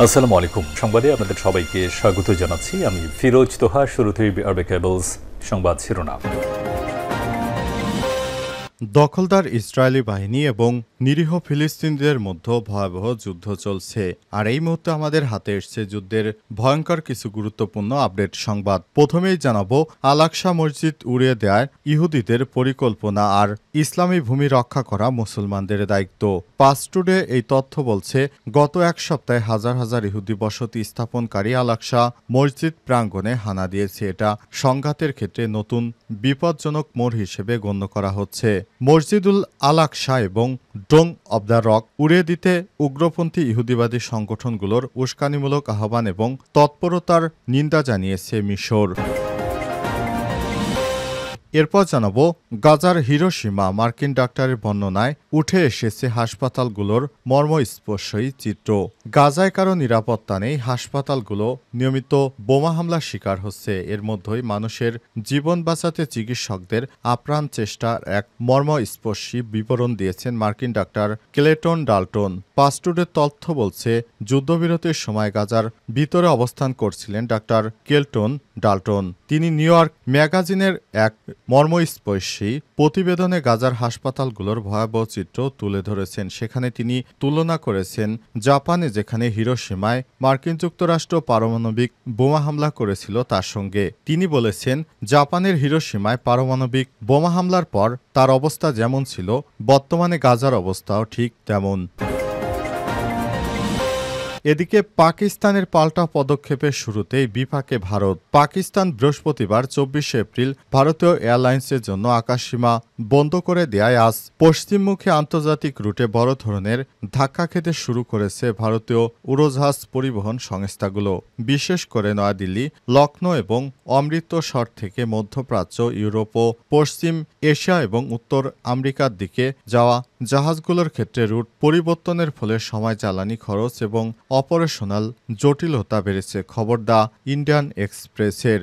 আসসালামু আলাইকুম। সংবাদে আপনাদের সবাইকে স্বাগত জানাচ্ছি। আমি ফিরোজ তোহা। শুরুতেই আরবে কেবলস সংবাদ শিরোনাম। দখলদার ইসরায়েলি বাহিনী এবং নিরীহ ফিলিস্তিনিদের মধ্যে ভয়াবহ যুদ্ধ চলছে। আর এই মুহূর্তে আমাদের হাতে এসছে যুদ্ধের ভয়ঙ্কর কিছু গুরুত্বপূর্ণ আপডেট সংবাদ। প্রথমেই জানাবো আল আকসা মসজিদ উড়িয়ে দেয় ইহুদিদের পরিকল্পনা আর ইসলামী ভূমি রক্ষা করা মুসলমানদের দায়িত্ব। পাঁচ টুডে এই তথ্য বলছে, গত এক সপ্তাহে হাজার হাজার ইহুদি বসতি স্থাপনকারী আল আকসা মসজিদ প্রাঙ্গণে হানা দিয়েছে। এটা সংঘাতের ক্ষেত্রে নতুন বিপজ্জনক মোড় হিসেবে গণ্য করা হচ্ছে। মসজিদুল আল আকসা এবং ডোম অব দ্য রক উড়িয়ে দিতে উগ্রপন্থী ইহুদিবাদী সংগঠনগুলোর উস্কানিমূলক আহ্বান এবং তৎপরতার নিন্দা জানিয়েছে মিশর। এরপর জানাবো গাজার হিরোশিমা মার্কিন ডাক্তারের বর্ণনায় উঠে এসেছে হাসপাতালগুলোর মর্মস্পর্শী চিত্র। গাজায় কারো নিরাপত্তা নেই, হাসপাতালগুলো নিয়মিত বোমা হামলার শিকার হচ্ছে। এর মধ্যেই মানুষের জীবন বাঁচাতে চিকিৎসকদের আপ্রাণ চেষ্টার এক মর্মস্পর্শী বিবরণ দিয়েছেন মার্কিন ডাক্তার ক্লেটন ডাল্টন। পাস্টুডের তথ্য বলছে, যুদ্ধবিরতির সময় গাজার ভিতরে অবস্থান করছিলেন ডাক্তার কেলটন ডাল্টন। তিনি নিউ ইয়র্ক ম্যাগাজিনের এক মর্মস্পর্শী প্রতিবেদনে গাজার হাসপাতালগুলোর ভয়াবহ চিত্র তুলে ধরেছেন। সেখানে তিনি তুলনা করেছেন জাপানে যেখানে হিরোশিমায় মার্কিন যুক্তরাষ্ট্র পারমাণবিক বোমা হামলা করেছিল তার সঙ্গে। তিনি বলেছেন, জাপানের হিরোশিমায় পারমাণবিক বোমা হামলার পর তার অবস্থা যেমন ছিল, বর্তমানে গাজার অবস্থাও ঠিক তেমন। এদিকে পাকিস্তানের পাল্টা পদক্ষেপের শুরুতেই বিপাকে ভারত। পাকিস্তান বৃহস্পতিবার ২৪ এপ্রিল ভারতীয় এয়ারলাইন্সের জন্য আকাশসীমা বন্ধ করে দেয়। আজ পশ্চিমমুখী আন্তর্জাতিক রুটে বড় ধরনের ধাক্কা খেতে শুরু করেছে ভারতীয় উড়োজাহাজ পরিবহন সংস্থাগুলো। বিশেষ করে নয়াদিল্লি, লখনৌ এবং অমৃতসর থেকে মধ্যপ্রাচ্য, ইউরোপ ও পশ্চিম এশিয়া এবং উত্তর আমেরিকার দিকে যাওয়া জাহাজগুলোর ক্ষেত্রে রুট পরিবর্তনের ফলে সময়, জ্বালানি খরচ এবং অপারেশনাল জটিলতা বেড়েছে। খবর দ্য ইন্ডিয়ান এক্সপ্রেসের।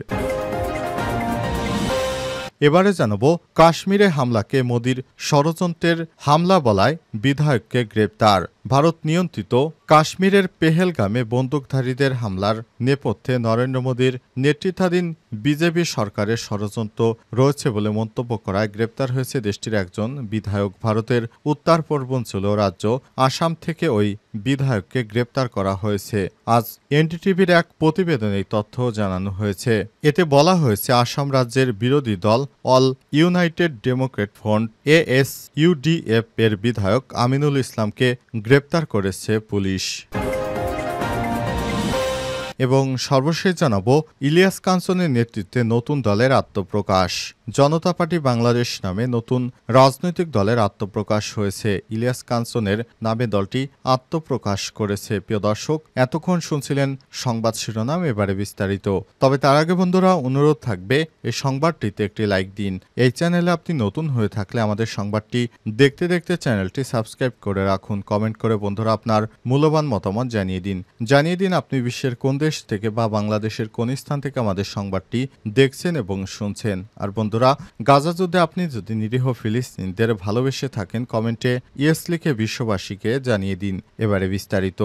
এবারে জানাবো কাশ্মীরে হামলাকে মোদির ষড়যন্ত্রের হামলা বলায় বিধায়ককে গ্রেপ্তার। ভারত নিয়ন্ত্রিত কাশ্মীরের পেহেলগামে বন্দুকধারীদের হামলার নেপথ্যে নরেন্দ্র মোদীর নেতৃত্বাধীন বিজেপি সরকারের ষড়যন্ত্র রয়েছে বলে মন্তব্য করায় গ্রেপ্তার হয়েছে দেশটির একজন বিধায়ক। ভারতের উত্তর পূর্বাঞ্চলীয় রাজ্য আসাম থেকে ওই বিধায়ককে গ্রেপ্তার করা হয়েছে। আজ এনডিটিভির এক প্রতিবেদনে এই তথ্য জানানো হয়েছে। এতে বলা হয়েছে, আসাম রাজ্যের বিরোধী দল all United Democrat front ASUDF এর বিধায়ক আমিনুল ইসলামকে গ্রেপ্তার করেছে পুলিশ। এবং সর্বশেষ জানাবো ইলিয়াস কাঞ্চনের নেতৃত্বে নতুন দলের আত্মপ্রকাশ। জনতা পার্টি বাংলাদেশ নামে নতুন রাজনৈতিক দলের আত্মপ্রকাশ হয়েছে। ইলিয়াস কাঞ্চনের নামে দলটি আত্মপ্রকাশ করেছে। প্রিয় দর্শক, এতক্ষণ শুনছিলেন সংবাদ শিরোনাম, এবারে বিস্তারিত। তবে তার আগে বন্ধুরা, অনুরোধ থাকবে এই সংবাদটিতে একটি লাইক দিন। এই চ্যানেলে আপনি নতুন হয়ে থাকলে আমাদের সংবাদটি দেখতে দেখতে চ্যানেলটি সাবস্ক্রাইব করে রাখুন। কমেন্ট করে বন্ধুরা আপনার মূল্যবান মতামত জানিয়ে দিন আপনি বিশ্বের কোন দেশ থেকে বা বাংলাদেশের কোন স্থান থেকে আমাদের সংবাদটি দেখছেন এবং শুনছেন। আর বন্ধুরা, গাজা যুদ্ধে আপনি যদি নিরীহ ফিলিস্তিনিদের ভালোবেসে থাকেন, কমেন্টে ইয়েস লিখে বিশ্ববাসীকে জানিয়ে দিন। এবারে বিস্তারিত।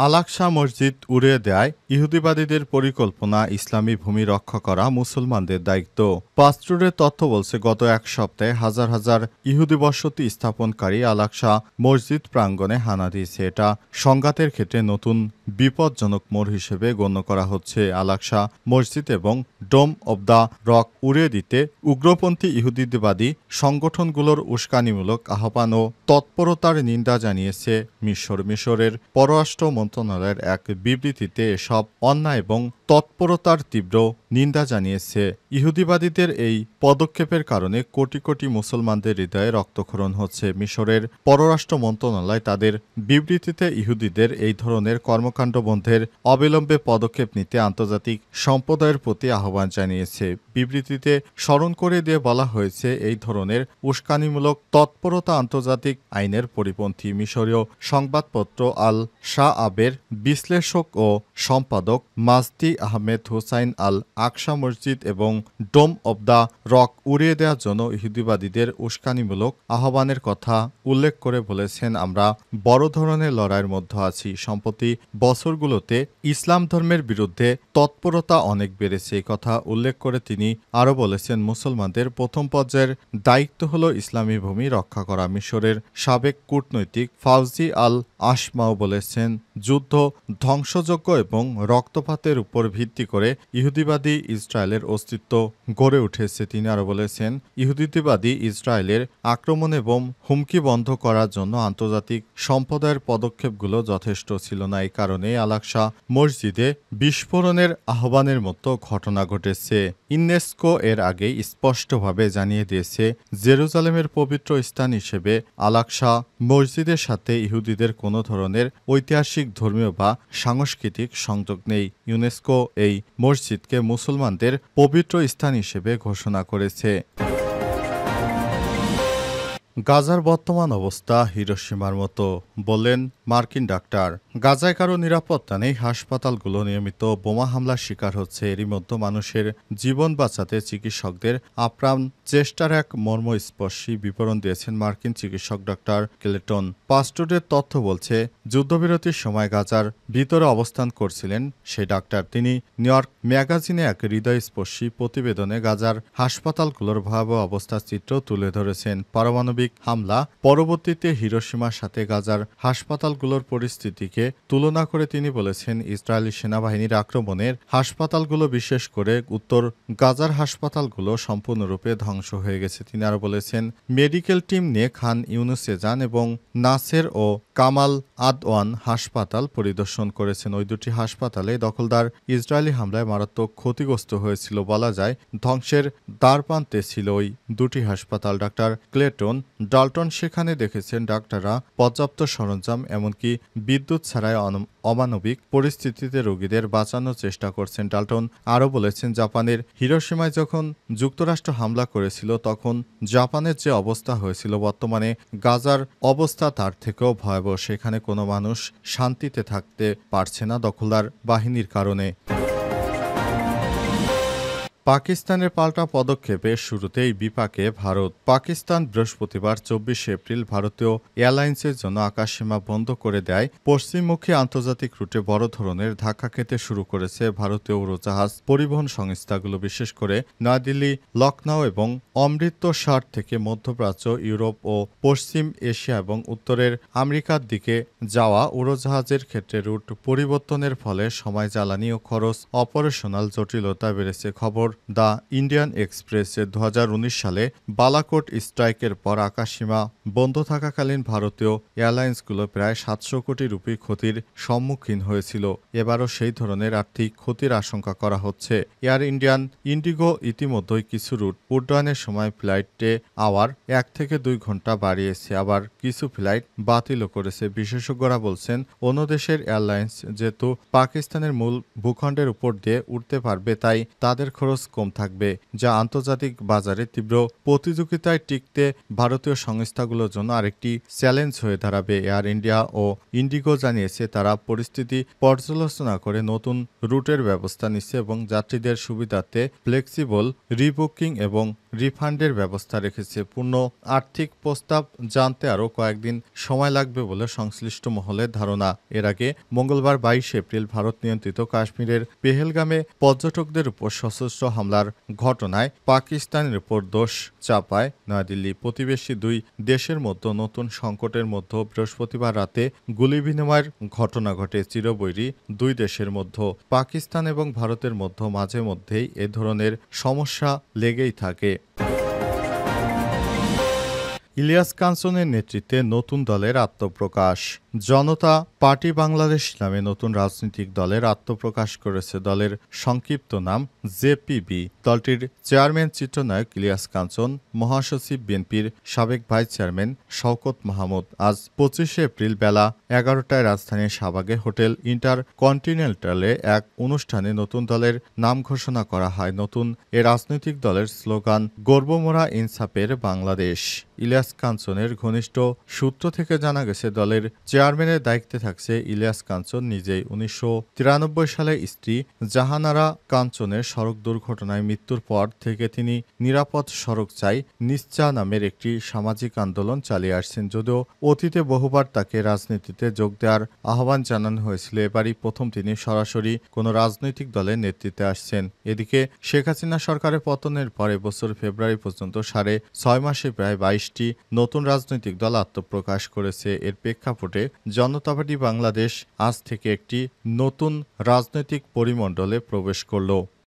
আল আকসা মসজিদ উড়িয়ে দেয় ইহুদিবাদীদের পরিকল্পনা, ইসলামী ভূমি রক্ষা করা মুসলমানদের দায়িত্ব। পাস্টুরের তথ্য বলছে, গত এক সপ্তাহে হাজার হাজার ইহুদি বসতি স্থাপনকারী আল আকসা মসজিদ প্রাঙ্গণে হানা দিয়েছে। এটা সংঘাতের ক্ষেত্রে নতুন বিপজ্জনক মোড় হিসেবে গণ্য করা হচ্ছে। আল আকসা মসজিদ এবং ডোম অব দ্য রক উড়িয়ে দিতে উগ্রপন্থী ইহুদিবাদী সংগঠনগুলোর উস্কানিমূলক আহ্বান ও তৎপরতার নিন্দা জানিয়েছে মিশর। মিশরের পররাষ্ট্র মন্ত্রণালয়ের এক বিবৃতিতে এসব অন্যায় এবং তৎপরতার তীব্র নিন্দা জানিয়েছে। ইহুদিবাদীদের এই পদক্ষেপের কারণে কোটি কোটি মুসলমানদের হৃদয়ে রক্তক্ষরণ হচ্ছে। মিশরের পররাষ্ট্র মন্ত্রণালয় তাদের বিবৃতিতে ইহুদিদের এই ধরনের কর্মকাণ্ড বন্ধের অবিলম্বে পদক্ষেপ নিতে আন্তর্জাতিক সম্প্রদায়ের প্রতি আহ্বান জানিয়েছে। বিবৃতিতে স্মরণ করে দিয়ে বলা হয়েছে, এই ধরনের উস্কানিমূলক তৎপরতা আন্তর্জাতিক আইনের পরিপন্থী। মিশরীয় সংবাদপত্র আল শাআবের বিশ্লেষক ও সম্পাদক মাজদি আহমেদ হুসাইন আল আকসা মসজিদ এবং ডোম অব দ্য রক উড়িয়ে দেওয়ার জন্য ইহুদিবাদীদের উস্কানিমূলক আহ্বানের কথা উল্লেখ করে বলেছেন, আমরা বড় ধরনের লড়াইয়ের মধ্যে আছি। সম্প্রতি বছরগুলোতে ইসলাম ধর্মের বিরুদ্ধে তৎপরতা অনেক বেড়েছে। এই কথা উল্লেখ করে তিনি আরও বলেছেন, মুসলমানদের প্রথম পর্যায়ের দায়িত্ব হল ইসলামী ভূমি রক্ষা করা। মিশরের সাবেক কূটনৈতিক ফাউজি আল আসমাও বলেছেন, যুদ্ধ, ধ্বংসযজ্ঞ এবং রক্তপাতের উপর ভিত্তি করে ইহুদিবাদী ইসরায়েলের অস্তিত্ব গড়ে উঠেছে। তিনি আরও বলেছেন, ইহুদিবাদী ইসরায়েলের আক্রমণ এবং হুমকি বন্ধ করার জন্য আন্তর্জাতিক সম্প্রদায়ের পদক্ষেপগুলো যথেষ্ট ছিল না। এই কারণে আল আকসা মসজিদে বিস্ফোরণের আহ্বানের মতো ঘটনা ঘটেছে। ইউনেস্কো এর আগেই স্পষ্টভাবে জানিয়ে দিয়েছে, জেরুজালেমের পবিত্র স্থান হিসেবে আল আকসা মসজিদের সাথে ইহুদিদের কোনো ধরনের ঐতিহাসিক, ধর্মীয় বা সাংস্কৃতিক সংযোগ নেই। ইউনেস্কো এই মসজিদকে মুসলমানদের পবিত্র স্থান হিসেবে ঘোষণা করেছে। গাজার বর্তমান অবস্থা হিরোশিমার মতো, বললেন মার্কিন ডাক্তার। গাজায় কারো নিরাপত্তা নেই, হাসপাতালগুলো নিয়মিত বোমা হামলার শিকার হচ্ছে। এরই মধ্যে মানুষের জীবন বাঁচাতে চিকিৎসকদের আপ্রাণ চেষ্টার এক মর্মস্পর্শী বিবরণ দিয়েছেন মার্কিন চিকিৎসক ডক্টর ক্লেটন। পাস্টোরের তথ্য বলছে, যুদ্ধবিরতির সময় গাজার ভিতরে অবস্থান করছিলেন সেই ডাক্তার। তিনি নিউ ইয়র্ক ম্যাগাজিনে এক হৃদয়স্পর্শী প্রতিবেদনে গাজার হাসপাতালগুলোর ভয়াবহ অবস্থার চিত্র তুলে ধরেছেন। পারমাণবিক হামলা পরবর্তীতে হিরোশিমার সাথে গাজার হাসপাতালগুলোর পরিস্থিতিকে তুলনা করে তিনি বলেছেন, ইসরায়েলি সেনাবাহিনীর আক্রমণের হাসপাতালগুলো, বিশেষ করে উত্তর গাজার হাসপাতালগুলো সম্পূর্ণরূপে ধ্বংস হয়ে গেছে। তিনি আরও বলেছেন, মেডিকেল টিম নিয়ে খান ইউনুসে যান এবং নাসের ও কামাল আদওয়ান হাসপাতাল পরিদর্শন করেছেন। ওই দুটি হাসপাতালে দখলদার ইসরায়েলি হামলায় মারাত্মক ক্ষতিগ্রস্ত হয়েছিল। বলা যায়, ধ্বংসের দ্বারপ্রান্তে ছিল ওই দুটি হাসপাতাল। ডাক্তার ক্লেটন ডাল্টন সেখানে দেখেছেন ডাক্তাররা পর্যাপ্ত সরঞ্জাম, এমনকি বিদ্যুৎ ছাড়াই অমানবিক পরিস্থিতিতে রোগীদের বাঁচানোর চেষ্টা করছেন। ডাল্টন আরও বলেছেন, জাপানের হিরোশিমায় যখন যুক্তরাষ্ট্র হামলা করেছিল তখন জাপানের যে অবস্থা হয়েছিল, বর্তমানে গাজার অবস্থা তার থেকেও ভয়াবহ। সেখানে কোনো মানুষ শান্তিতে থাকতে পারছে না দখলদার বাহিনীর কারণে। পাকিস্তানের পাল্টা পদক্ষেপের শুরুতেই বিপাকে ভারত। পাকিস্তান বৃহস্পতিবার 24 এপ্রিল ভারতীয় এয়ারলাইন্সের জন্য আকাশসীমা বন্ধ করে দেয়। পশ্চিমমুখী আন্তর্জাতিক রুটে বড় ধরনের ধাক্কা খেতে শুরু করেছে ভারতীয় উড়োজাহাজ পরিবহন সংস্থাগুলো, বিশেষ করে নয়াদিল্লি, লখনউ এবং অমৃতসর থেকে মধ্যপ্রাচ্য, ইউরোপ ও পশ্চিম এশিয়া এবং উত্তরের আমেরিকার দিকে যাওয়া উড়োজাহাজের ক্ষেত্রে রুট পরিবর্তনের ফলে সময়, জ্বালানি ও খরচ, অপারেশনাল জটিলতা বেড়েছে। খবর দ্য ইন্ডিয়ান এক্সপ্রেসে 2019 সালে বালাকোট স্ট্রাইকের পর আকাশসীমা বন্ধ থাকাকালীন ভারতীয় এয়ারলাইন্সগুলো প্রায় 700 কোটি রুপি ক্ষতির সম্মুখীন হয়েছিল। এবারও সেই ধরনের আর্থিক ক্ষতির আশঙ্কা করা হচ্ছে। এয়ার ইন্ডিয়ান, ইন্ডিগো ইতিমধ্যেই কিছু রুট উড্ডয়নের সময় ফ্লাইটে আওয়ার 1 থেকে 2 ঘন্টা বাড়িয়েছে, আবার কিছু ফ্লাইট বাতিলও করেছে। বিশেষজ্ঞরা বলছেন, অন্য দেশের এয়ারলাইন্স যেহেতু পাকিস্তানের মূল ভূখণ্ডের উপর দিয়ে উঠতে পারবে, তাই তাদের খরচ কম থাকবে, যা আন্তর্জাতিক বাজারে তীব্র প্রতিযোগিতায় টিকতে ভারতীয় সংস্থাগুলোর জন্য আরেকটি চ্যালেঞ্জ হয়ে দাঁড়াবে। এয়ার ইন্ডিয়া ও ইন্ডিগো জানিয়েছে তারা পরিস্থিতি পর্যালোচনা করে নতুন রুটের ব্যবস্থা নিচ্ছে এবং যাত্রীদের সুবিধার্থে ফ্লেক্সিবল রিবুকিং এবং রিফান্ডের ব্যবস্থা রেখেছে। পূর্ণ আর্থিক প্রস্তাব জানতে আরও কয়েকদিন সময় লাগবে বলে সংশ্লিষ্ট মহলের ধারণা। এর আগে মঙ্গলবার 22 এপ্রিল ভারত নিয়ন্ত্রিত কাশ্মীরের পেহেলগামে পর্যটকদের উপর সশস্ত্র হামলার ঘটনায় পাকিস্তানের উপর দোষ চাপায় নয়াদিল্লি। প্রতিবেশী দুই দেশের মধ্যে নতুন সংকটের মধ্যে বৃহস্পতিবার রাতে গুলি বিনিময়ের ঘটনা ঘটে। চিরবৈরী দুই দেশের মধ্যে পাকিস্তান এবং ভারতের মধ্যে মাঝে মধ্যেই এ ধরনের সমস্যা লেগেই থাকে। ইলিয়াস কাঞ্চনের নেতৃত্বে নতুন দলের আত্মপ্রকাশ। জনতা পার্টি বাংলাদেশ নামে নতুন রাজনৈতিক দলের আত্মপ্রকাশ করেছে। দলের সংক্ষিপ্ত নাম জেপিবি। দলটির চেয়ারম্যান চিত্রনায়ক ইলিয়াস কাঞ্চন, মহাসচিব বিএনপির সাবেক ভাইস চেয়ারম্যান শওকত মাহমুদ। আজ 25 এপ্রিল বেলা 11টায় রাজধানীর শাহবাগে হোটেল ইন্টারকন্টিনেন্টালে এক অনুষ্ঠানে নতুন দলের নাম ঘোষণা করা হয়। নতুন এ রাজনৈতিক দলের স্লোগান গর্বমোরা ইনসাফের বাংলাদেশ। ইলিয়াস ইলিয়াস কাঞ্চনের ঘনিষ্ঠ সূত্র থেকে জানা গেছে দলের চেয়ারম্যানের দায়িত্বে থাকছে ইলিয়াস কাঞ্চন নিজেই। ১৯৯৩ সালে স্ত্রী জাহানারা কাঞ্চনের সড়ক দুর্ঘটনায় মৃত্যুর পর থেকে তিনি নিরাপদ সড়ক চাই নিশ্চা নামের একটি সামাজিক আন্দোলন চালিয়ে আসছেন। যদিও অতীতে বহুবার তাকে রাজনীতিতে যোগ দেওয়ার আহ্বান জানানো হয়েছিল, এবারই প্রথম তিনি সরাসরি কোনো রাজনৈতিক দলের নেতৃত্বে আসছেন। এদিকে শেখ হাসিনা সরকারের পতনের পর এবছর ফেব্রুয়ারি পর্যন্ত ৬.৫ মাসে প্রায় ২২টি নতুন রাজনৈতিক দল আত্মপ্রকাশ করেছে। এর প্রেক্ষাপটে জনতা পার্টি বাংলাদেশ আজ থেকে একটি নতুন রাজনৈতিক পরিমণ্ডলে প্রবেশ করল।